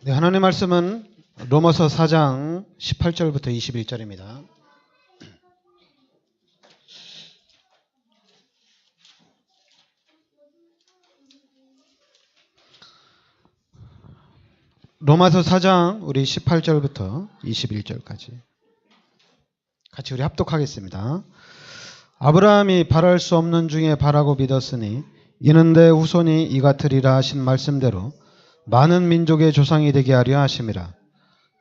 네, 하나님의 말씀은 로마서 4장 18절부터 21절입니다. 로마서 4장 우리 18절부터 21절까지 같이 우리 합독하겠습니다. 아브라함이 바랄 수 없는 중에 바라고 믿었으니 이는 내 후손이 이 같으리라 하신 말씀대로 많은 민족의 조상이 되게 하려 하심이라.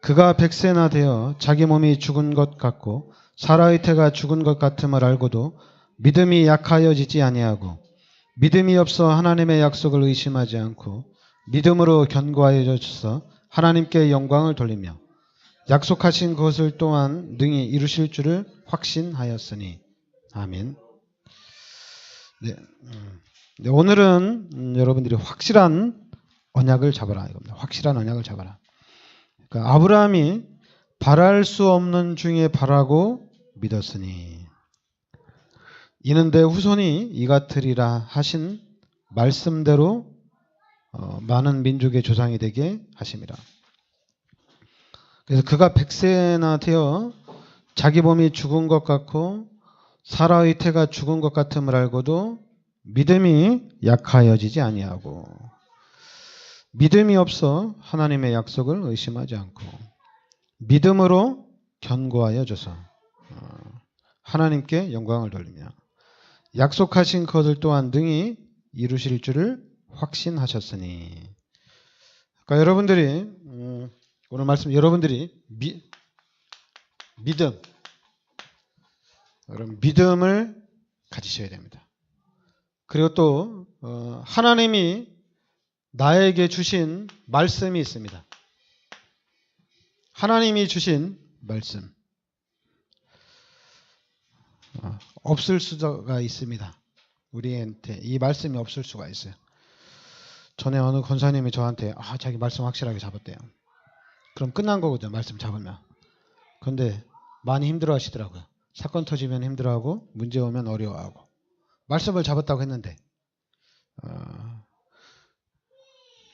그가 100세나 되어 자기 몸이 죽은 것 같고 사라의 태가 죽은 것 같음을 알고도 믿음이 약하여지지 아니하고 믿음이 없어 하나님의 약속을 의심하지 않고 믿음으로 견고하여져서 하나님께 영광을 돌리며 약속하신 것을 또한 능히 이루실 줄을 확신하였으니. 아멘. 네, 오늘은 여러분들이 확실한 언약을 잡아라 이겁니다. 확실한 언약을 잡아라. 그러니까 아브라함이 바랄 수 없는 중에 바라고 믿었으니 이는 내 후손이 이 같으리라 하신 말씀대로 많은 민족의 조상이 되게 하심이라. 그래서 그가 100세나 되어 자기 몸이 죽은 것 같고 사라의 태가 죽은 것 같음을 알고도 믿음이 약하여지지 아니하고 믿음이 없어 하나님의 약속을 의심하지 않고 믿음으로 견고하여져서 하나님께 영광을 돌리며 약속하신 것을 또한 능히 이루실 줄을 확신하셨으니. 그러니까 여러분들이 오늘 말씀 여러분들이 믿음을 가지셔야 됩니다. 그리고 또 하나님이 나에게 주신 말씀이 있습니다. 하나님이 주신 말씀. 없을 수가 있습니다. 우리한테 이 말씀이 없을 수가 있어요. 전에 어느 권사님이 저한테 자기 말씀 확실하게 잡았대요. 그럼 끝난 거거든요. 말씀 잡으면. 그런데 많이 힘들어 하시더라고요. 사건 터지면 힘들어하고 문제 오면 어려워하고. 말씀을 잡았다고 했는데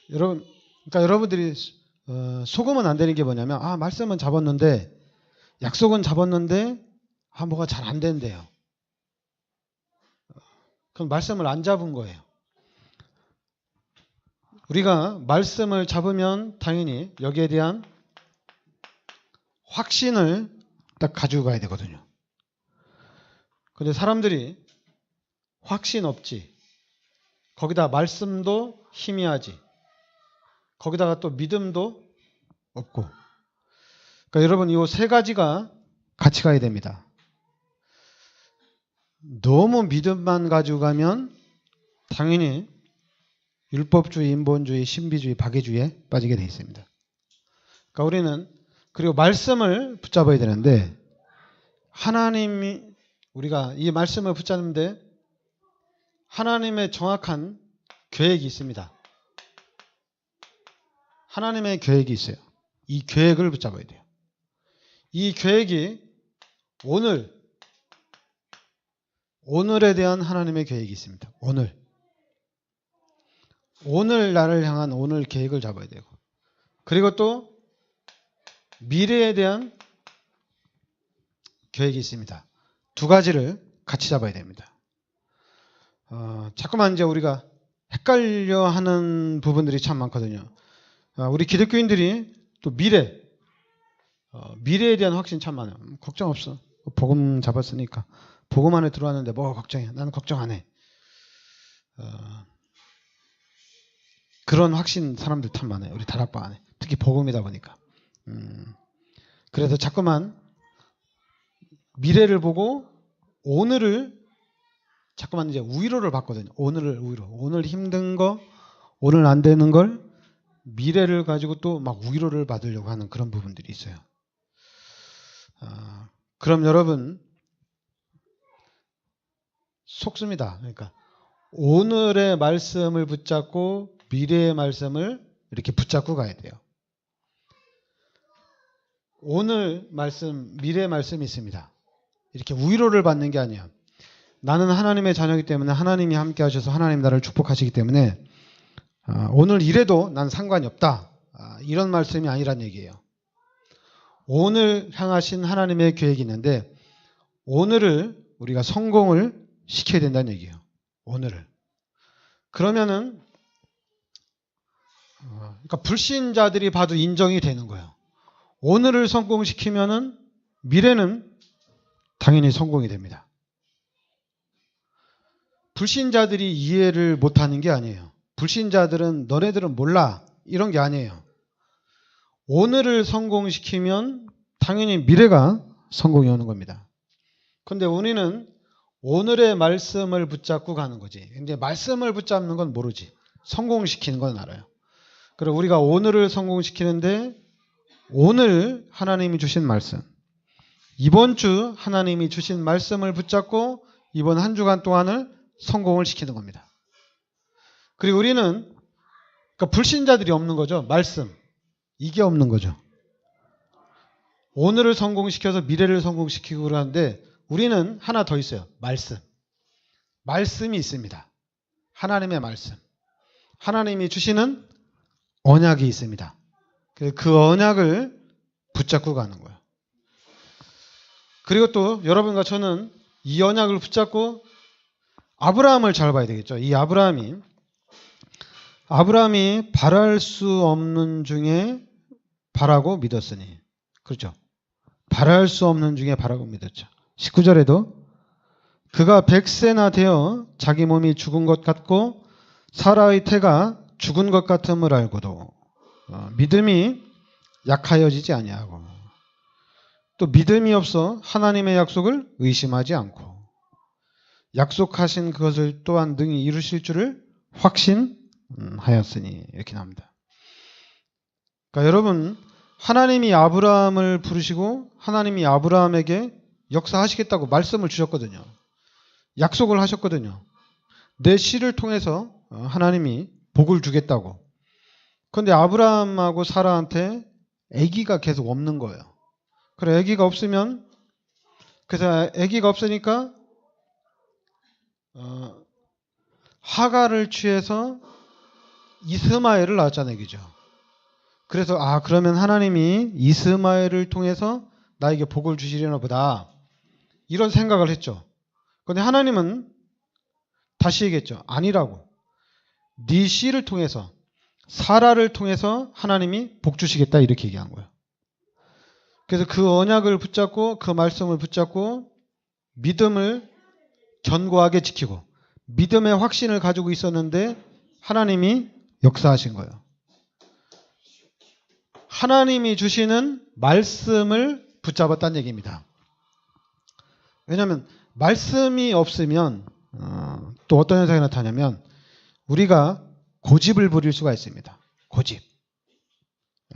그러니까 여러분들이 속으면 안 되는 게 뭐냐면 말씀은 잡았는데 약속은 잡았는데 뭐가 잘 안 된대요. 그럼 말씀을 안 잡은 거예요. 우리가 말씀을 잡으면 당연히 여기에 대한 확신을 딱 가지고 가야 되거든요. 근데 사람들이 확신 없지. 거기다 말씀도 희미하지. 거기다가 또 믿음도 없고. 그러니까 여러분 이 세 가지가 같이 가야 됩니다. 너무 믿음만 가지고 가면 당연히 율법주의, 인본주의, 신비주의, 박애주의에 빠지게 되어 있습니다. 그러니까 우리는 그리고 말씀을 붙잡아야 되는데 하나님이 우리가 이 말씀을 붙잡는데 하나님의 정확한 계획이 있습니다. 하나님의 계획이 있어요. 이 계획을 붙잡아야 돼요. 이 계획이 오늘에 대한 하나님의 계획이 있습니다. 오늘 나를 향한 오늘 계획을 잡아야 되고 그리고 또 미래에 대한 계획이 있습니다. 두 가지를 같이 잡아야 됩니다. 자꾸만 이제 우리가 헷갈려 하는 부분들이 참 많거든요. 우리 기독교인들이 또 미래에 대한 확신 참 많아요. 걱정 없어. 복음 잡았으니까. 복음 안에 들어왔는데 뭐 걱정해. 나는 걱정 안 해. 그런 확신 사람들 참 많아요. 우리 다락방 안에. 특히 복음이다 보니까. 그래서 자꾸만 미래를 보고 오늘을 자꾸만 이제 위로를 받거든요. 오늘 힘든 거, 오늘 안 되는 걸 미래를 가지고 또 막 위로를 받으려고 하는 그런 부분들이 있어요. 그럼 여러분 속습니다. 그러니까 오늘의 말씀을 붙잡고 미래의 말씀을 이렇게 붙잡고 가야 돼요. 오늘 말씀, 미래의 말씀이 있습니다. 이렇게 위로를 받는 게 아니에요. 나는 하나님의 자녀이기 때문에 하나님이 함께 하셔서 하나님 나를 축복하시기 때문에 오늘 이래도 난 상관이 없다. 이런 말씀이 아니란 얘기예요. 오늘 향하신 하나님의 계획이 있는데 오늘을 우리가 성공을 시켜야 된다는 얘기예요. 오늘을. 그러면은 그러니까 불신자들이 봐도 인정이 되는 거예요. 오늘을 성공시키면은 미래는 당연히 성공이 됩니다. 불신자들이 이해를 못하는 게 아니에요. 불신자들은 너네들은 몰라 이런 게 아니에요. 오늘을 성공시키면 당연히 미래가 성공이 오는 겁니다. 그런데 우리는 오늘의 말씀을 붙잡고 가는 거지. 근데 말씀을 붙잡는 건 모르지. 성공시키는 건 알아요. 그리고 우리가 오늘을 성공시키는데 오늘 하나님이 주신 말씀, 이번 주 하나님이 주신 말씀을 붙잡고 이번 한 주간 동안을 성공을 시키는 겁니다. 그리고 우리는 그러니까 불신자들이 없는 거죠. 말씀. 이게 없는 거죠. 오늘을 성공시켜서 미래를 성공시키고 그러는데 우리는 하나 더 있어요. 말씀. 말씀이 있습니다. 하나님의 말씀. 하나님이 주시는 언약이 있습니다. 그 언약을 붙잡고 가는 거예요. 그리고 또 여러분과 저는 이 언약을 붙잡고 아브라함을 잘 봐야 되겠죠. 이 아브라함이 바랄 수 없는 중에 바라고 믿었으니. 그렇죠. 바랄 수 없는 중에 바라고 믿었죠. 19절에도 그가 100세나 되어 자기 몸이 죽은 것 같고 사라의 태가 죽은 것 같음을 알고도 믿음이 약하여지지 아니하고 또 믿음이 없어 하나님의 약속을 의심하지 않고 약속하신 그것을 또한 능히 이루실 줄을 확신하였으니 이렇게 나옵니다. 그러니까 여러분 하나님이 아브라함을 부르시고 하나님이 아브라함에게 역사하시겠다고 말씀을 주셨거든요. 약속을 하셨거든요. 내 씨를 통해서 하나님이 복을 주겠다고. 그런데 아브라함하고 사라한테 아기가 계속 없는 거예요. 그래 아기가 없으면 그래서 아기가 없으니까 하갈을 취해서 이스마엘을 낳았잖아요. 그죠? 그래서 그러면 하나님이 이스마엘을 통해서 나에게 복을 주시려나 보다. 이런 생각을 했죠. 그런데 하나님은 다시 얘기했죠. 아니라고. 네 씨를 통해서 사라를 통해서 하나님이 복 주시겠다 이렇게 얘기한 거예요. 그래서 그 언약을 붙잡고 그 말씀을 붙잡고 믿음을 견고하게 지키고 믿음의 확신을 가지고 있었는데 하나님이 역사하신 거예요. 하나님이 주시는 말씀을 붙잡았다는 얘기입니다. 왜냐하면 말씀이 없으면 또 어떤 현상이 나타나냐면 우리가 고집을 부릴 수가 있습니다. 고집.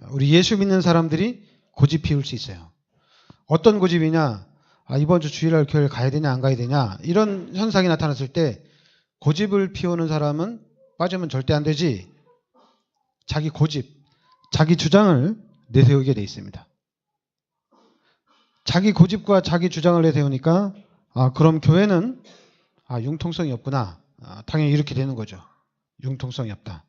우리 예수 믿는 사람들이 고집 피울 수 있어요. 어떤 고집이냐? 이번 주 주일날 교회를 가야 되냐 안 가야 되냐 이런 현상이 나타났을 때 고집을 피우는 사람은 빠지면 절대 안 되지. 자기 고집, 자기 주장을 내세우게 돼 있습니다. 자기 고집과 자기 주장을 내세우니까 그럼 교회는 융통성이 없구나. 당연히 이렇게 되는 거죠. 융통성이 없다.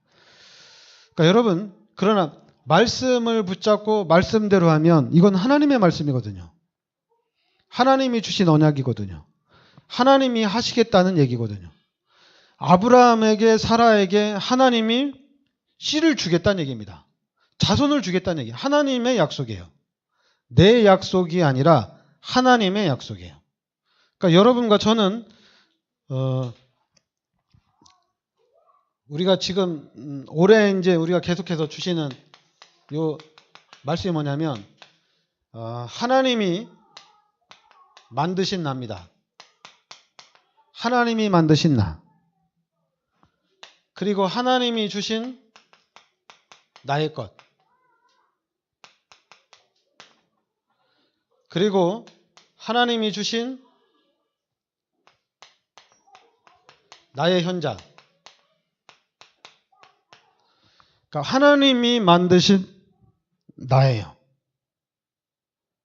그러니까 여러분 그러나 말씀을 붙잡고 말씀대로 하면 이건 하나님의 말씀이거든요. 하나님이 주신 언약이거든요. 하나님이 하시겠다는 얘기거든요. 아브라함에게 사라에게 하나님이 씨를 주겠다는 얘기입니다. 자손을 주겠다는 얘기. 하나님의 약속이에요. 내 약속이 아니라 하나님의 약속이에요. 그러니까 여러분과 저는 우리가 지금 올해 이제 우리가 계속해서 주시는 요 말씀이 뭐냐면 하나님이 만드신 나입니다. 하나님이 만드신 나. 그리고 하나님이 주신 나의 것. 그리고 하나님이 주신 나의 현장. 그러니까 하나님이 만드신 나예요.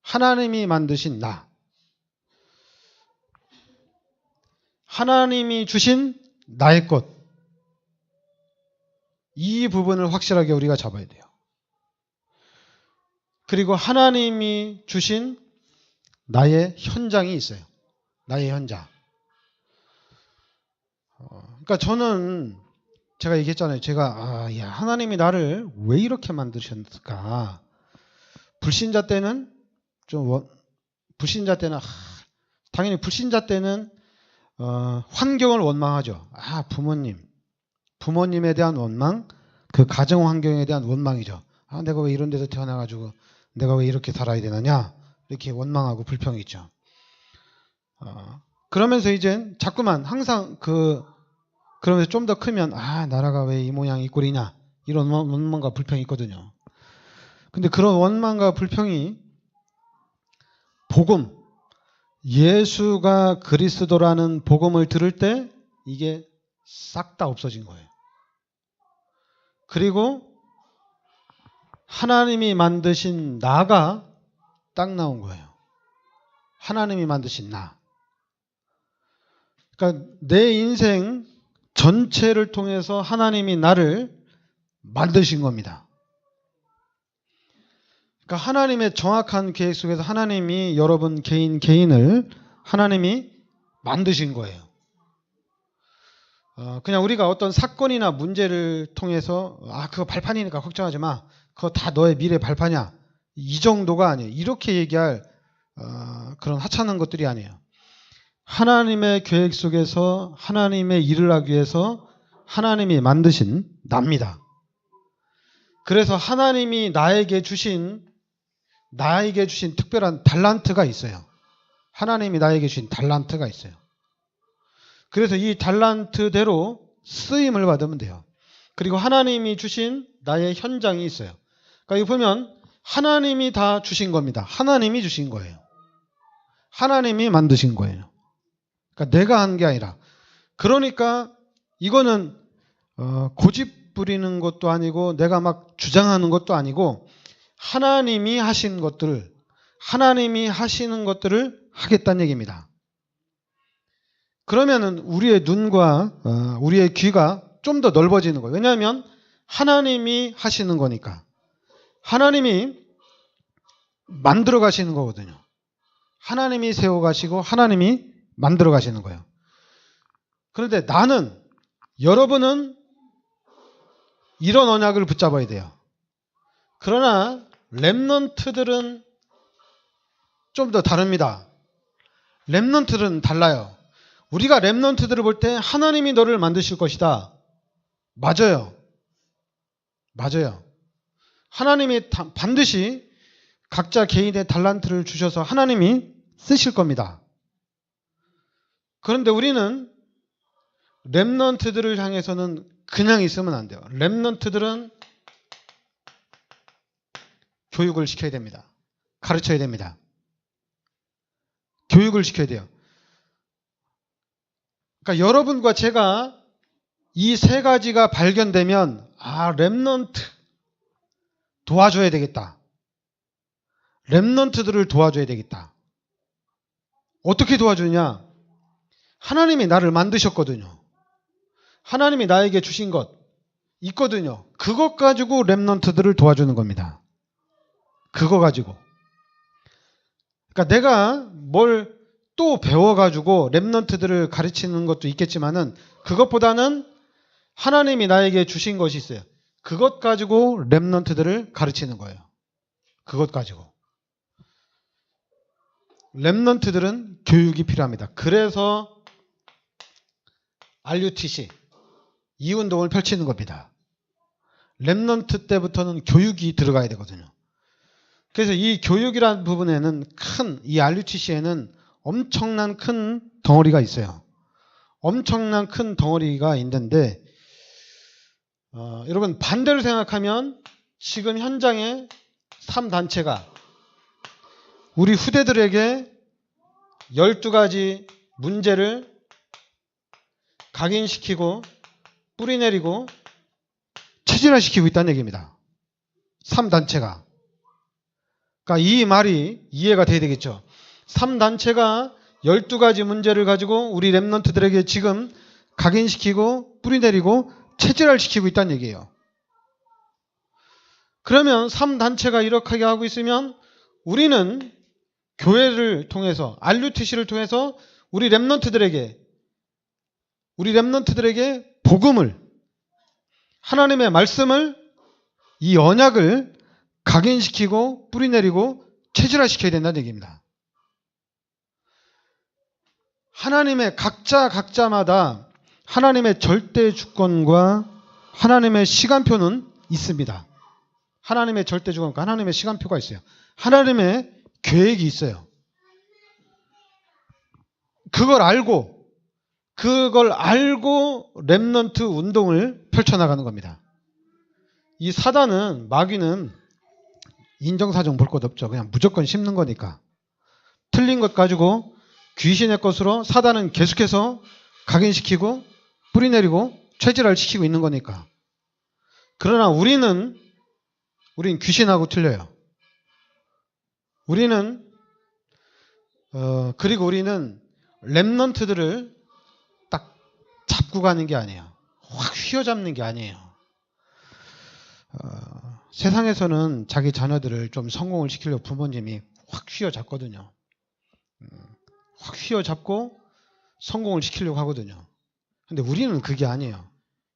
하나님이 만드신 나. 하나님이 주신 나의 것. 이 부분을 확실하게 우리가 잡아야 돼요. 그리고 하나님이 주신 나의 현장이 있어요. 나의 현장. 그러니까 저는 제가 얘기했잖아요. 제가 야, 하나님이 나를 왜 이렇게 만드셨을까? 불신자 때는 당연히 불신자 때는 환경을 원망하죠. 부모님에 대한 원망, 그 가정 환경에 대한 원망이죠. 내가 왜 이런 데서 태어나가지고 내가 왜 이렇게 살아야 되느냐, 이렇게 원망하고 불평이 있죠. 그러면서 이제 자꾸만 항상 그러면서 좀 더 크면 나라가 왜 이 모양 이 꼴이냐, 이런 원망과 불평이 있거든요. 근데 그런 원망과 불평이 복음, 예수가 그리스도라는 복음을 들을 때 이게 싹 다 없어진 거예요. 그리고 하나님이 만드신 나가 딱 나온 거예요. 하나님이 만드신 나. 그러니까 내 인생 전체를 통해서 하나님이 나를 만드신 겁니다. 그러니까 하나님의 정확한 계획 속에서 하나님이 여러분 개인을 하나님이 만드신 거예요. 그냥 우리가 어떤 사건이나 문제를 통해서 그거 발판이니까 걱정하지 마, 그거 다 너의 미래 발판이야, 이 정도가 아니에요. 이렇게 얘기할 그런 하찮은 것들이 아니에요. 하나님의 계획 속에서 하나님의 일을 하기 위해서 하나님이 만드신 납니다. 그래서 하나님이 나에게 주신 특별한 달란트가 있어요. 하나님이 나에게 주신 달란트가 있어요. 그래서 이 달란트대로 쓰임을 받으면 돼요. 그리고 하나님이 주신 나의 현장이 있어요. 그러니까 이거 보면 하나님이 다 주신 겁니다. 하나님이 주신 거예요. 하나님이 만드신 거예요. 그러니까 내가 한 게 아니라. 그러니까 이거는 고집 부리는 것도 아니고 내가 막 주장하는 것도 아니고 하나님이 하신 것들을, 하나님이 하시는 것들을 하겠다는 얘기입니다. 그러면은 우리의 눈과 우리의 귀가 좀 더 넓어지는 거예요. 왜냐하면 하나님이 하시는 거니까. 하나님이 만들어 가시는 거거든요. 하나님이 세워 가시고 하나님이 만들어 가시는 거예요. 그런데 여러분은 이런 언약을 붙잡아야 돼요. 그러나 렘넌트들은 좀 더 다릅니다. 렘넌트들은 달라요. 우리가 렘넌트들을 볼 때 하나님이 너를 만드실 것이다. 맞아요. 하나님이 반드시 각자 개인의 달란트를 주셔서 하나님이 쓰실 겁니다. 그런데 우리는 렘넌트들을 향해서는 그냥 있으면 안 돼요. 렘넌트들은 교육을 시켜야 됩니다. 가르쳐야 됩니다. 교육을 시켜야 돼요. 그러니까 여러분과 제가 이 세 가지가 발견되면 렘넌트 도와줘야 되겠다. 렘넌트들을 도와줘야 되겠다. 어떻게 도와주냐? 하나님이 나를 만드셨거든요. 하나님이 나에게 주신 것 있거든요. 그것 가지고 렘넌트들을 도와주는 겁니다. 그거 가지고. 그러니까 내가 뭘 또 배워가지고 렘넌트들을 가르치는 것도 있겠지만은 그것보다는 하나님이 나에게 주신 것이 있어요. 그것 가지고 렘넌트들을 가르치는 거예요. 그것 가지고. 렘넌트들은 교육이 필요합니다. 그래서 RUTC, 이 운동을 펼치는 겁니다. 렘넌트 때부터는 교육이 들어가야 되거든요. 그래서 이 교육이라는 부분에는 이 RUTC에는 엄청난 큰 덩어리가 있어요. 엄청난 큰 덩어리가 있는데 여러분 반대로 생각하면 지금 현장에 3단체가 우리 후대들에게 12가지 문제를 각인시키고 뿌리내리고 체질화시키고 있다는 얘기입니다. 3단체가. 그러니까 이 말이 이해가 돼야 되겠죠. 3단체가 12가지 문제를 가지고 우리 렘넌트들에게 지금 각인시키고 뿌리내리고 체질화시키고 있다는 얘기예요. 그러면 3단체가 이렇게 하고 있으면 우리는 교회를 통해서 RUTC를 통해서 우리 렘넌트들에게 복음을, 하나님의 말씀을, 이 언약을 각인시키고 뿌리내리고 체질화시켜야 된다는 얘기입니다. 하나님의 각자마다 하나님의 절대 주권과 하나님의 시간표는 있습니다. 하나님의 절대 주권과 하나님의 시간표가 있어요. 하나님의 계획이 있어요. 그걸 알고 렘넌트 운동을 펼쳐나가는 겁니다. 이 사단은, 마귀는 인정사정 볼 것 없죠. 그냥 무조건 심는 거니까. 틀린 것 가지고 귀신의 것으로 사단은 계속해서 각인시키고 뿌리내리고 체질화를 시키고 있는 거니까. 그러나 우린 귀신하고 틀려요. 그리고 우리는 렘넌트들을 딱 잡고 가는 게 아니에요. 확 휘어잡는 게 아니에요. 세상에서는 자기 자녀들을 좀 성공을 시키려고 부모님이 확 휘어잡거든요. 확 휘어잡고 성공을 시키려고 하거든요. 근데 우리는 그게 아니에요.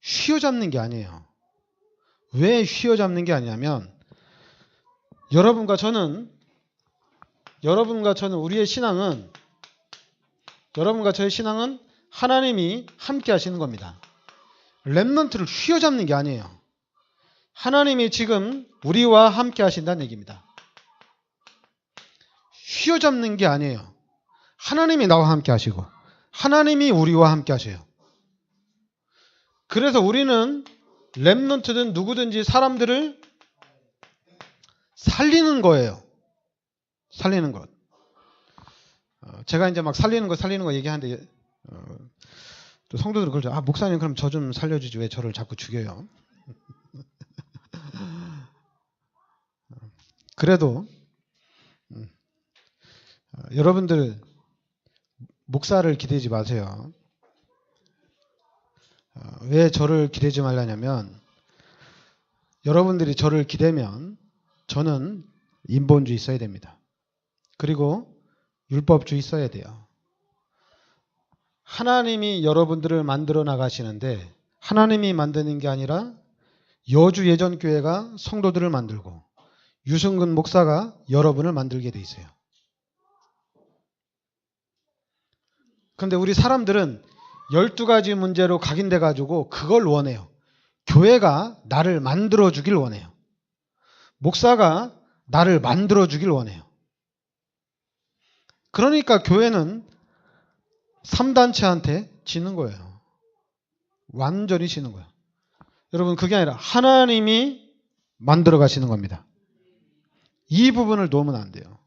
휘어잡는 게 아니에요. 왜 휘어잡는 게 아니냐면 여러분과 저는 우리의 신앙은, 여러분과 저의 신앙은 하나님이 함께 하시는 겁니다. 렘넌트를 휘어잡는 게 아니에요. 하나님이 지금 우리와 함께 하신다는 얘기입니다. 휘어잡는 게 아니에요. 하나님이 나와 함께 하시고 하나님이 우리와 함께 하셔요. 그래서 우리는 렘넌트든 누구든지 사람들을 살리는 거예요. 살리는 것. 제가 이제 막 살리는 거 얘기하는데 또 성도들은 그러죠. 목사님 그럼 저 좀 살려주지 왜 저를 자꾸 죽여요? 그래도 여러분들 목사를 기대지 마세요. 왜 저를 기대지 말라냐면 여러분들이 저를 기대면 저는 인본주의 있어야 됩니다. 그리고 율법주의 있어야 돼요. 하나님이 여러분들을 만들어 나가시는데 하나님이 만드는 게 아니라 여주 예전교회가 성도들을 만들고 유승근 목사가 여러분을 만들게 돼 있어요. 그런데 우리 사람들은 12가지 문제로 각인돼 가지고 그걸 원해요. 교회가 나를 만들어 주길 원해요. 목사가 나를 만들어 주길 원해요. 그러니까 교회는 3단체한테 지는 거예요. 완전히 지는 거예요. 여러분 그게 아니라 하나님이 만들어 가시는 겁니다. 이 부분을 놓으면 안 돼요.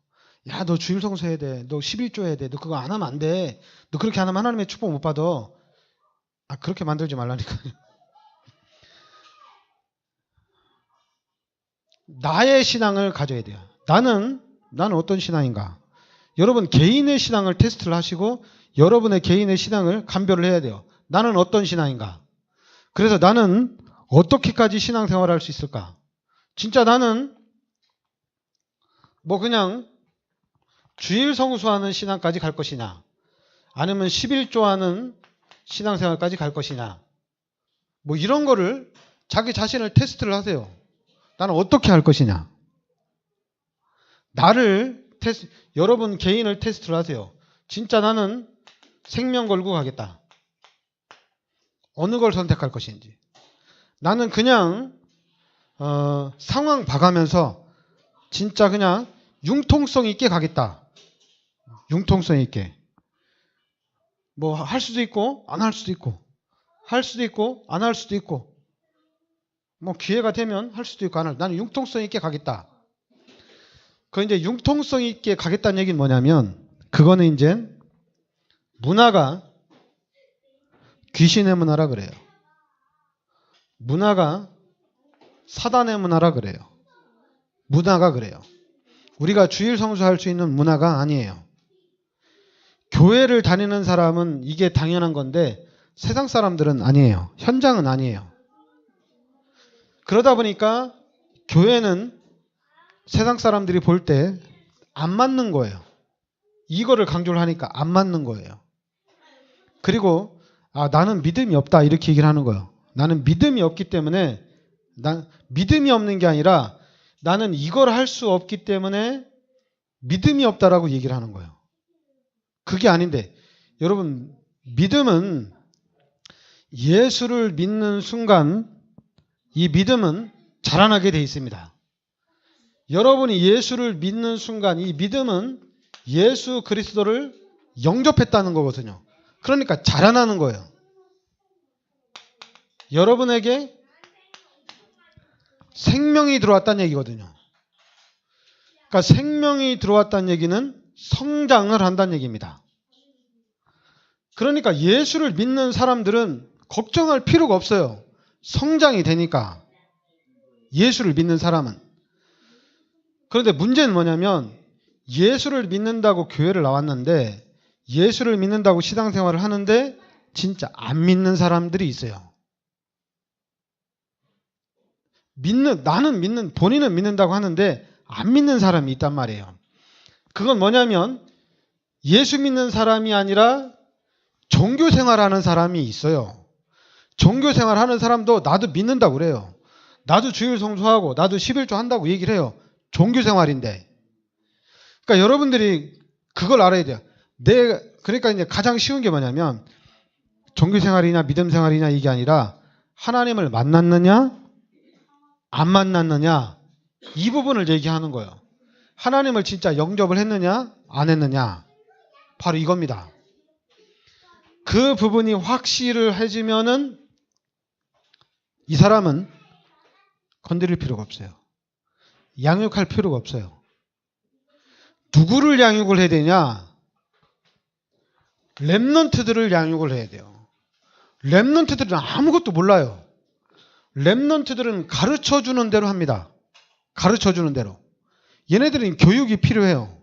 야, 너 주일 성수해야 돼. 너 11조 해야 돼. 너 그거 안 하면 안 돼. 너 그렇게 안 하면 하나님의 축복 못 받아. 그렇게 만들지 말라니까요. 나의 신앙을 가져야 돼요. 나는 어떤 신앙인가? 여러분 개인의 신앙을 테스트를 하시고 여러분의 개인의 신앙을 감별을 해야 돼요. 나는 어떤 신앙인가? 그래서 나는 어떻게까지 신앙생활을 할 수 있을까? 진짜 나는 그냥 주일 성수하는 신앙까지 갈 것이냐? 아니면 11조 하는 신앙생활까지 갈 것이냐? 이런 거를 자기 자신을 테스트를 하세요. 나는 어떻게 할 것이냐? 여러분 개인을 테스트를 하세요. 진짜 나는 생명 걸고 가겠다. 어느 걸 선택할 것인지. 나는 그냥 상황 봐가면서 진짜 그냥 융통성 있게 가겠다. 융통성 있게. 할 수도 있고 안 할 수도 있고 할 수도 있고 안 할 수도 있고 기회가 되면 할 수도 있고 안 할. 나는 융통성 있게 가겠다. 그 이제 융통성 있게 가겠다는 얘기는 뭐냐면 그거는 이제 문화가 귀신의 문화라 그래요. 문화가 사단의 문화라 그래요. 문화가 그래요. 우리가 주일 성수할 수 있는 문화가 아니에요. 교회를 다니는 사람은 이게 당연한 건데 세상 사람들은 아니에요. 현장은 아니에요. 그러다 보니까 교회는 세상 사람들이 볼 때 안 맞는 거예요. 이거를 강조를 하니까 안 맞는 거예요. 그리고 나는 믿음이 없다 이렇게 얘기를 하는 거예요. 나는 믿음이 없기 때문에 믿음이 없는 게 아니라 나는 이걸 할 수 없기 때문에 믿음이 없다라고 얘기를 하는 거예요. 그게 아닌데 여러분 믿음은 예수를 믿는 순간 이 믿음은 자라나게 돼 있습니다. 여러분이 예수를 믿는 순간 이 믿음은 예수 그리스도를 영접했다는 거거든요. 그러니까 자라나는 거예요. 여러분에게 생명이 들어왔다는 얘기거든요. 그러니까 생명이 들어왔다는 얘기는 성장을 한다는 얘기입니다. 그러니까 예수를 믿는 사람들은 걱정할 필요가 없어요. 성장이 되니까. 예수를 믿는 사람은. 그런데 문제는 뭐냐면 예수를 믿는다고 교회를 나왔는데 예수를 믿는다고 신앙생활을 하는데 진짜 안 믿는 사람들이 있어요. 본인은 믿는다고 하는데 안 믿는 사람이 있단 말이에요. 그건 뭐냐면 예수 믿는 사람이 아니라 종교생활하는 사람이 있어요. 종교생활하는 사람도 나도 믿는다고 그래요. 나도 주일 성수하고 나도 11조 한다고 얘기를 해요. 종교생활인데. 그러니까 여러분들이 그걸 알아야 돼요. 그러니까 이제 가장 쉬운 게 뭐냐면 종교생활이냐 믿음생활이냐 이게 아니라 하나님을 만났느냐 안 만났느냐 이 부분을 얘기하는 거예요. 하나님을 진짜 영접을 했느냐 안 했느냐 바로 이겁니다. 그 부분이 확실을 해지면은 이 사람은 건드릴 필요가 없어요. 양육할 필요가 없어요. 누구를 양육을 해야 되냐? 렘넌트들을 양육을 해야 돼요. 렘넌트들은 아무것도 몰라요. 렘넌트들은 가르쳐주는 대로 합니다. 가르쳐주는 대로. 얘네들은 교육이 필요해요.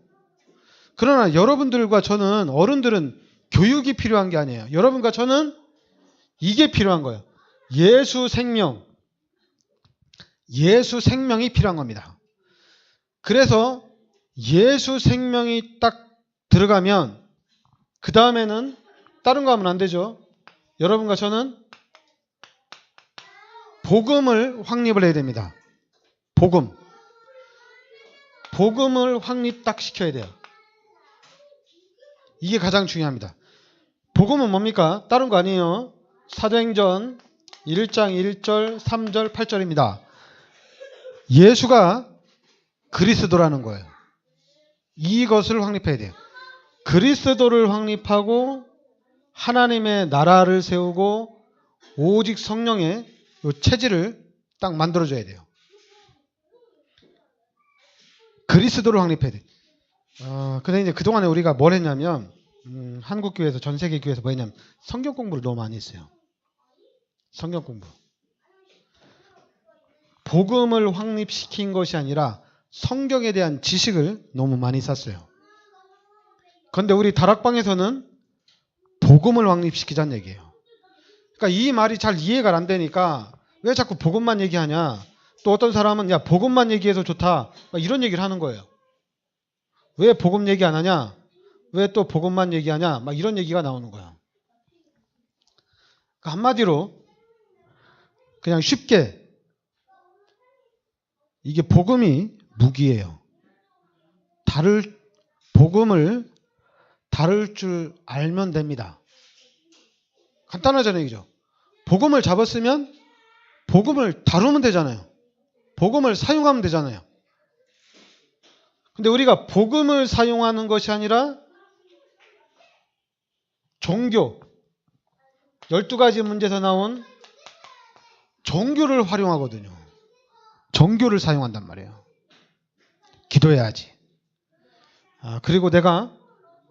그러나 여러분들과 저는 어른들은 교육이 필요한 게 아니에요. 여러분과 저는 이게 필요한 거예요. 예수 생명이 필요한 겁니다. 그래서 예수 생명이 딱 들어가면 그 다음에는 다른 거 하면 안 되죠. 여러분과 저는 복음을 확립을 해야 됩니다. 복음을 확립 딱 시켜야 돼요. 이게 가장 중요합니다. 복음은 뭡니까? 다른 거 아니에요. 사도행전 1장 1절, 3절, 8절입니다. 예수가 그리스도라는 거예요. 이것을 확립해야 돼요. 그리스도를 확립하고 하나님의 나라를 세우고 오직 성령의 체질을 딱 만들어줘야 돼요. 그리스도를 확립해야 돼요. 근데 이제 그동안에 우리가 뭘 했냐면 한국 교회에서 전 세계 교회에서 뭐 했냐면 성경 공부를 너무 많이 했어요. 성경 공부. 복음을 확립시킨 것이 아니라 성경에 대한 지식을 너무 많이 샀어요. 그런데 우리 다락방에서는 복음을 확립시키자는 얘기예요. 그러니까 이 말이 잘 이해가 안 되니까 왜 자꾸 복음만 얘기하냐. 또 어떤 사람은 야 복음만 얘기해서 좋다. 이런 얘기를 하는 거예요. 왜 복음 얘기 안 하냐? 왜 또 복음만 얘기하냐? 막 이런 얘기가 나오는 거예요. 그러니까 한마디로 그냥 쉽게 이게 복음이 무기예요. 복음을 다룰 줄 알면 됩니다. 간단하잖아요. 얘기죠. 복음을 잡았으면 복음을 다루면 되잖아요. 복음을 사용하면 되잖아요. 근데 우리가 복음을 사용하는 것이 아니라 종교 12가지 문제에서 나온 종교를 활용하거든요. 종교를 사용한단 말이에요. 기도해야지. 그리고 내가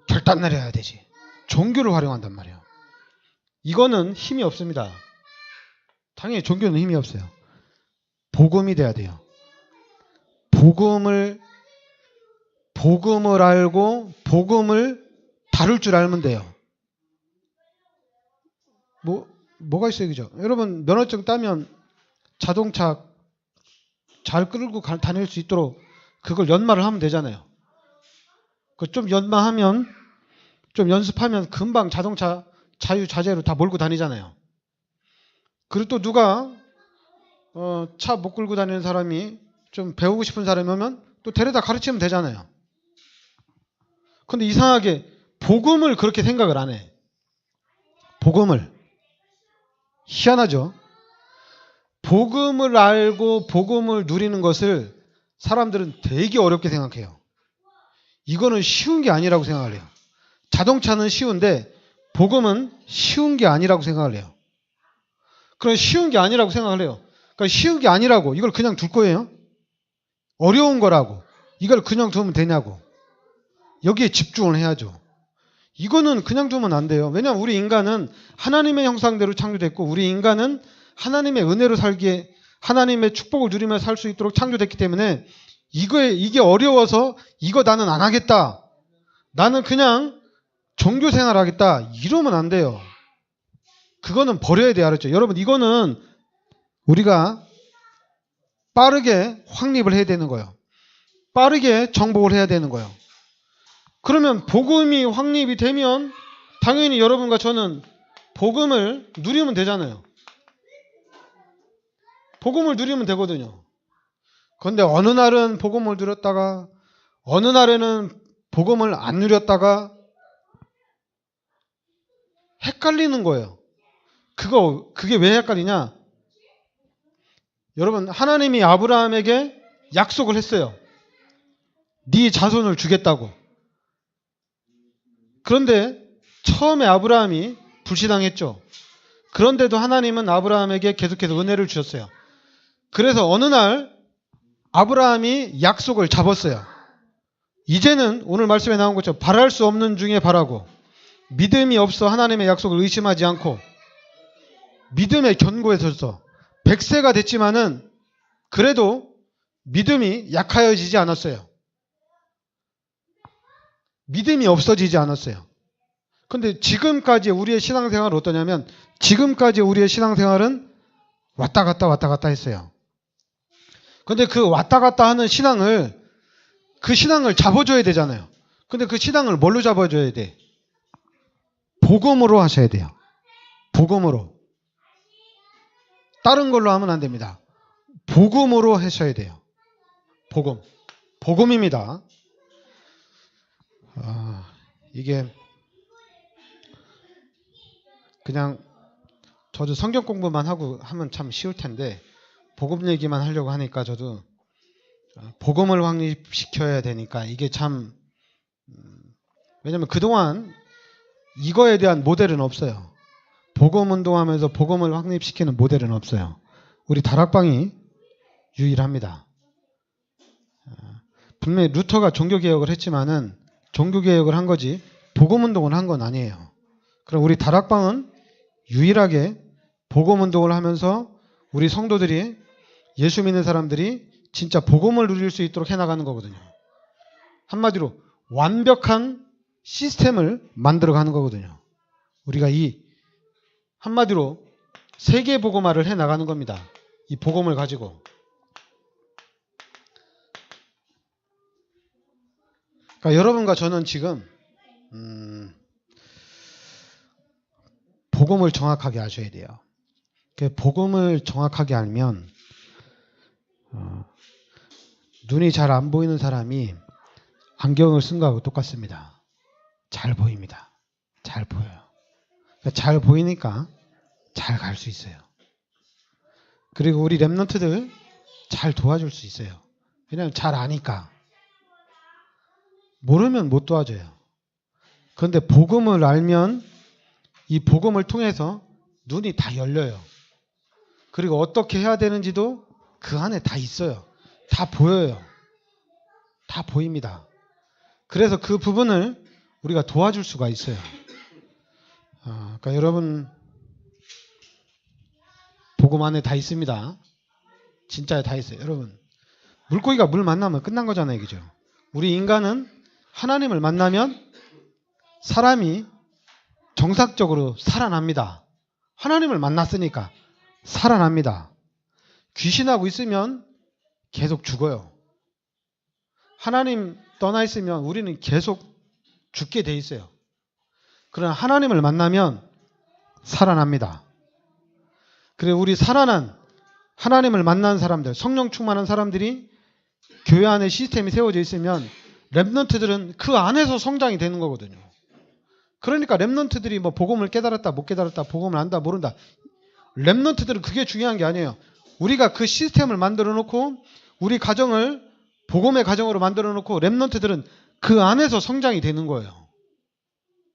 결단 내려야 되지. 종교를 활용한단 말이에요. 이거는 힘이 없습니다. 당연히 종교는 힘이 없어요. 복음이 돼야 돼요. 복음을 알고 복음을 다룰 줄 알면 돼요. 뭐가 있어요, 그죠? 여러분 면허증 따면 자동차 잘 끌고 다닐 수 있도록 그걸 연마를 하면 되잖아요. 그 좀 연마하면, 좀 연습하면 금방 자동차 자유자재로 다 몰고 다니잖아요. 그리고 또 누가 차 못 끌고 다니는 사람이 좀 배우고 싶은 사람이 오면 또 데려다 가르치면 되잖아요. 근데 이상하게 복음을 그렇게 생각을 안 해. 복음을. 희한하죠? 복음을 알고 복음을 누리는 것을 사람들은 되게 어렵게 생각해요. 이거는 쉬운 게 아니라고 생각을 해요. 자동차는 쉬운데 복음은 쉬운 게 아니라고 생각을 해요. 그럼 쉬운 게 아니라고 생각을 해요. 그러니까 쉬운 게 아니라고 이걸 그냥 둘 거예요? 어려운 거라고 이걸 그냥 두면 되냐고. 여기에 집중을 해야죠. 이거는 그냥 두면 안 돼요. 왜냐하면 우리 인간은 하나님의 형상대로 창조됐고 우리 인간은 하나님의 은혜로 살기에 하나님의 축복을 누리며 살 수 있도록 창조됐기 때문에 이게 어려워서 이거 나는 안 하겠다. 나는 그냥 종교생활 하겠다. 이러면 안 돼요. 그거는 버려야 돼요. 알았죠? 여러분 이거는 우리가 빠르게 확립을 해야 되는 거예요. 빠르게 정복을 해야 되는 거예요. 그러면 복음이 확립이 되면 당연히 여러분과 저는 복음을 누리면 되잖아요. 복음을 누리면 되거든요. 그런데 어느 날은 복음을 누렸다가 어느 날에는 복음을 안 누렸다가 헷갈리는 거예요. 그게 왜 헷갈리냐? 여러분 하나님이 아브라함에게 약속을 했어요. 네 자손을 주겠다고. 그런데 처음에 아브라함이 불신앙했죠. 그런데도 하나님은 아브라함에게 계속해서 은혜를 주셨어요. 그래서 어느 날 아브라함이 약속을 잡았어요. 이제는 오늘 말씀에 나온 것처럼 바랄 수 없는 중에 바라고 믿음이 없어 하나님의 약속을 의심하지 않고 믿음에 견고해졌어. 100세가 됐지만은 그래도 믿음이 약하여지지 않았어요. 믿음이 없어지지 않았어요. 근데 지금까지 우리의 신앙생활은 어떠냐면 지금까지 우리의 신앙생활은 왔다 갔다 했어요. 근데 그 왔다 갔다 하는 그 신앙을 잡아줘야 되잖아요. 근데 그 신앙을 뭘로 잡아줘야 돼? 복음으로 하셔야 돼요. 복음으로. 다른 걸로 하면 안 됩니다. 복음으로 하셔야 돼요. 복음. 복음입니다. 이게 그냥 저도 성경 공부만 하고 하면 참 쉬울 텐데 복음 얘기만 하려고 하니까 저도 복음을 확립시켜야 되니까 이게 참 왜냐면 그동안 이거에 대한 모델은 없어요. 복음 운동하면서 복음을 확립시키는 모델은 없어요. 우리 다락방이 유일합니다. 분명히 루터가 종교개혁을 했지만은 종교개혁을 한 거지 복음 운동을 한 건 아니에요. 그럼 우리 다락방은 유일하게 복음 운동을 하면서 우리 성도들이 예수 믿는 사람들이 진짜 복음을 누릴 수 있도록 해나가는 거거든요. 한마디로 완벽한 시스템을 만들어가는 거거든요. 우리가 한마디로 세계 복음화를 해나가는 겁니다. 이 복음을 가지고. 그러니까 여러분과 저는 지금 복음을 정확하게 아셔야 돼요. 복음을 정확하게 알면 눈이 잘 안 보이는 사람이 안경을 쓴 거하고 똑같습니다. 잘 보입니다. 잘 보여요. 그러니까 잘 보이니까 잘 갈 수 있어요. 그리고 우리 랩런트들 잘 도와줄 수 있어요. 왜냐하면 잘 아니까. 모르면 못 도와줘요. 그런데 복음을 알면 이 복음을 통해서 눈이 다 열려요. 그리고 어떻게 해야 되는지도 그 안에 다 있어요. 다 보여요. 다 보입니다. 그래서 그 부분을 우리가 도와줄 수가 있어요. 그러니까 여러분 복음 안에 다 있습니다. 진짜에 다 있어요. 여러분 물고기가 물 만나면 끝난 거잖아요. 그죠? 우리 인간은 하나님을 만나면 사람이 정상적으로 살아납니다. 하나님을 만났으니까 살아납니다. 귀신하고 있으면 계속 죽어요. 하나님 떠나 있으면 우리는 계속 죽게 돼 있어요. 그러나 하나님을 만나면 살아납니다. 그래 우리 살아난 하나님을 만난 사람들, 성령 충만한 사람들이 교회 안에 시스템이 세워져 있으면 렘넌트들은 그 안에서 성장이 되는 거거든요. 그러니까 렘넌트들이 뭐 복음을 깨달았다 못 깨달았다 복음을 안다 모른다 렘넌트들은 그게 중요한 게 아니에요. 우리가 그 시스템을 만들어 놓고 우리 가정을 복음의 가정으로 만들어 놓고 렘넌트들은 그 안에서 성장이 되는 거예요.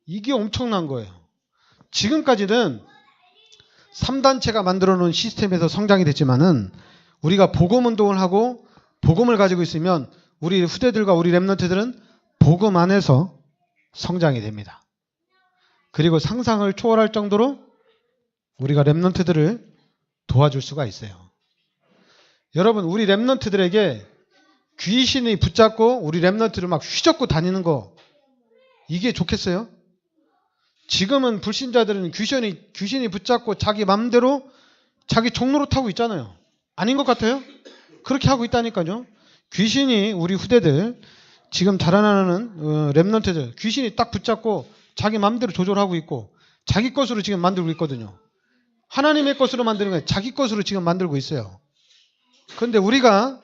이게 엄청난 거예요. 지금까지는 3단체가 만들어 놓은 시스템에서 성장이 됐지만은 우리가 복음 운동을 하고 복음을 가지고 있으면 우리 후대들과 우리 렘넌트들은 복음 안에서 성장이 됩니다. 그리고 상상을 초월할 정도로 우리가 렘넌트들을 도와줄 수가 있어요. 여러분 우리 렘넌트들에게 귀신이 붙잡고 우리 렘넌트를 막 휘젓고 다니는 거 이게 좋겠어요? 지금은 불신자들은 귀신이 붙잡고 자기 맘대로 자기 종로로 타고 있잖아요. 아닌 것 같아요? 그렇게 하고 있다니까요. 귀신이 우리 후대들 지금 자라나는 렘넌트들 귀신이 딱 붙잡고 자기 맘대로 조절하고 있고 자기 것으로 지금 만들고 있거든요. 하나님의 것으로 만드는 거예요. 자기 것으로 지금 만들고 있어요. 그런데 우리가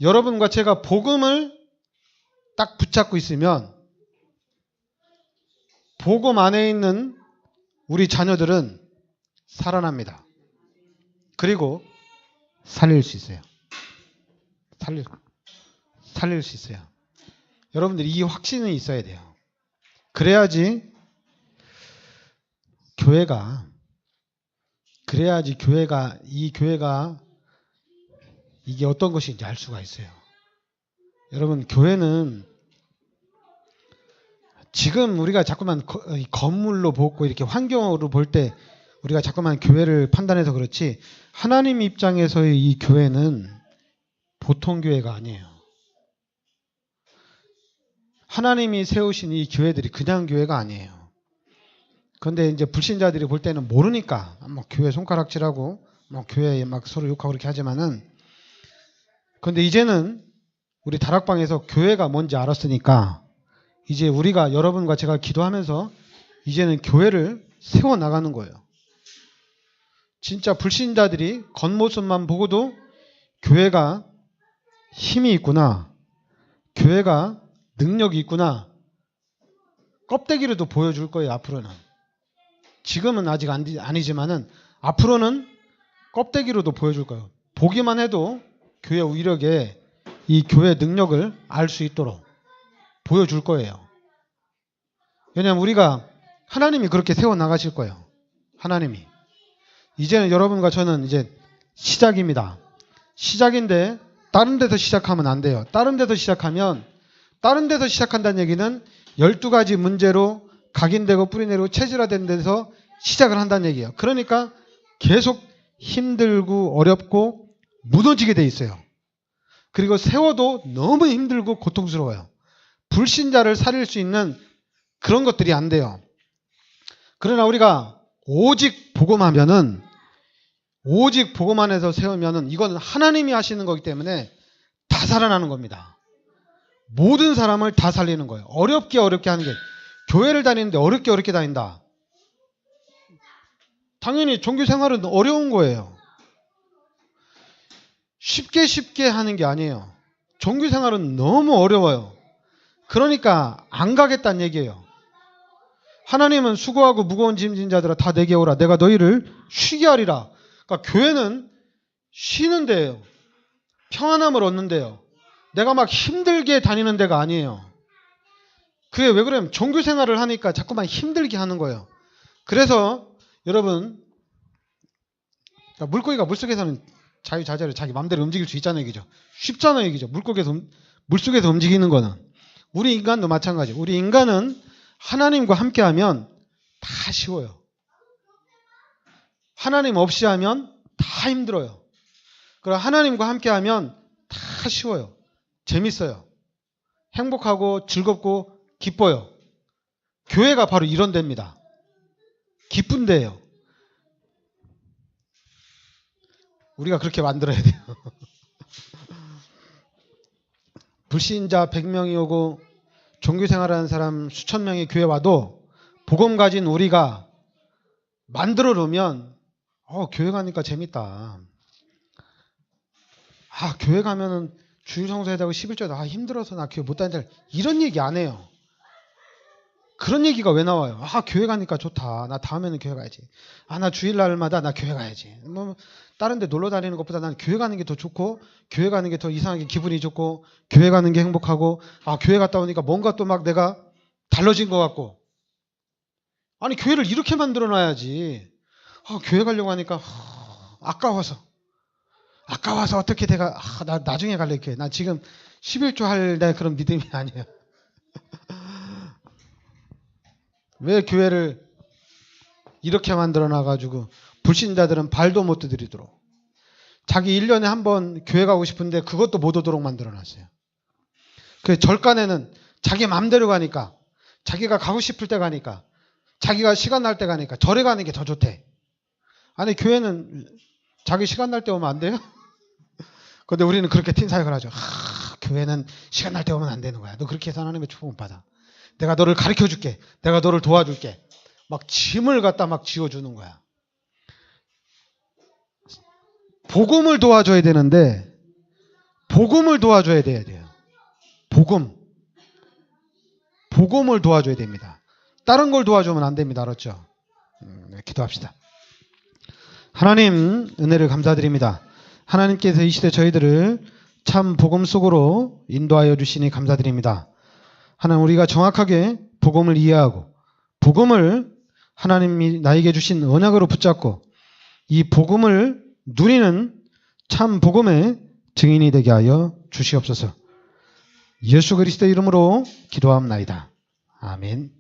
여러분과 제가 복음을 딱 붙잡고 있으면 복음 안에 있는 우리 자녀들은 살아납니다. 그리고 살릴 수 있어요. 살릴 수 있어요. 여러분들 이 확신이 있어야 돼요. 그래야지 교회가 이 교회가 이게 어떤 것인지 알 수가 있어요. 여러분 교회는 지금 우리가 자꾸만 건물로 보고 이렇게 환경으로 볼 때 우리가 자꾸만 교회를 판단해서 그렇지 하나님 입장에서의 이 교회는 보통 교회가 아니에요. 하나님이 세우신 이 교회들이 그냥 교회가 아니에요. 그런데 이제 불신자들이 볼 때는 모르니까 뭐 교회 손가락질하고 뭐 교회에 막 서로 욕하고 그렇게 하지만은 그런데 이제는 우리 다락방에서 교회가 뭔지 알았으니까 이제 우리가 여러분과 제가 기도하면서 이제는 교회를 세워나가는 거예요. 진짜 불신자들이 겉모습만 보고도 교회가 힘이 있구나. 교회가 능력이 있구나. 껍데기로도 보여줄 거예요. 앞으로는. 지금은 아직 아니지만은 앞으로는 껍데기로도 보여줄 거예요. 보기만 해도 교회 위력에 이 교회 능력을 알 수 있도록 보여줄 거예요. 왜냐하면 우리가 하나님이 그렇게 세워나가실 거예요. 하나님이. 이제는 여러분과 저는 이제 시작입니다. 시작인데 다른 데서 시작하면 안 돼요. 다른 데서 시작한다는 얘기는 12가지 문제로 각인되고 뿌리내리고 체질화된 데서 시작을 한다는 얘기예요. 그러니까 계속 힘들고 어렵고 무너지게 돼 있어요. 그리고 세워도 너무 힘들고 고통스러워요. 불신자를 살릴 수 있는 그런 것들이 안 돼요. 그러나 우리가 오직 복음하면은 오직 복음 안에서 세우면은 이건 하나님이 하시는 거기 때문에 다 살아나는 겁니다. 모든 사람을 다 살리는 거예요. 어렵게 하는 게 교회를 다니는데 어렵게 다닌다. 당연히 종교 생활은 어려운 거예요. 쉽게 하는 게 아니에요. 종교 생활은 너무 어려워요. 그러니까 안 가겠다는 얘기예요. 하나님은 수고하고 무거운 짐진 자들아 다 내게 오라. 내가 너희를 쉬게 하리라. 그러니까 교회는 쉬는 데예요. 평안함을 얻는 데요. 내가 막 힘들게 다니는 데가 아니에요. 그게 왜 그러냐면 종교 생활을 하니까 자꾸만 힘들게 하는 거예요. 그래서 여러분 물고기가 물속에서는 자유자재로 자기 마음대로 움직일 수 있잖아요. 얘기죠. 쉽잖아요. 얘기죠. 물속에서 움직이는 거는. 우리 인간도 마찬가지예요. 우리 인간은 하나님과 함께하면 다 쉬워요. 하나님 없이 하면 다 힘들어요. 그럼 하나님과 함께하면 다 쉬워요. 재밌어요. 행복하고 즐겁고 기뻐요. 교회가 바로 이런 데입니다. 기쁜 데예요. 우리가 그렇게 만들어야 돼요. 불신자 100명이 오고 종교생활하는 사람 수천 명이 교회 와도 복음 가진 우리가 만들어 놓으면 교회 가니까 재밌다. 교회 가면은 주일 성수해야 되고 11조다. 힘들어서 나 교회 못 다닌다. 이런 얘기 안 해요. 그런 얘기가 왜 나와요? 교회 가니까 좋다. 나 다음에는 교회 가야지. 나 주일날마다 나 교회 가야지. 뭐 다른 데 놀러 다니는 것보다 난 교회 가는 게 더 좋고, 교회 가는 게 더 이상하게 기분이 좋고, 교회 가는 게 행복하고, 교회 갔다 오니까 뭔가 또 막 내가 달라진 것 같고. 아니, 교회를 이렇게 만들어 놔야지. 교회 가려고 하니까 아까워서 어떻게 내가 나 나중에 갈래 교회. 나 지금 11조 할 내 그런 믿음이 아니에요. 왜 교회를 이렇게 만들어 놔가지고 불신자들은 발도 못 들이도록, 자기 1년에 한 번 교회 가고 싶은데 그것도 못 오도록 만들어 놨어요. 그 절간에는 자기 마음대로 가니까, 자기가 가고 싶을 때 가니까, 자기가 시간 날 때 가니까 절에 가는 게 더 좋대. 아니, 교회는 자기 시간 날 때 오면 안 돼요? 근데 우리는 그렇게 팀 사역을 하죠. 교회는 시간 날 때 오면 안 되는 거야. 너 그렇게 해서 하나님의 축복 못 받아. 내가 너를 가르쳐 줄게. 내가 너를 도와줄게. 막 짐을 갖다 막 지어주는 거야. 복음을 도와줘야 되는데, 복음을 도와줘야 돼요. 복음을 도와줘야 됩니다. 다른 걸 도와주면 안 됩니다. 알았죠? 기도합시다. 하나님, 은혜를 감사드립니다. 하나님께서 이 시대 저희들을 참 복음 속으로 인도하여 주시니 감사드립니다. 하나님, 우리가 정확하게 복음을 이해하고 복음을 하나님이 나에게 주신 언약으로 붙잡고 이 복음을 누리는 참 복음의 증인이 되게 하여 주시옵소서. 예수 그리스도의 이름으로 기도합나이다. 아멘.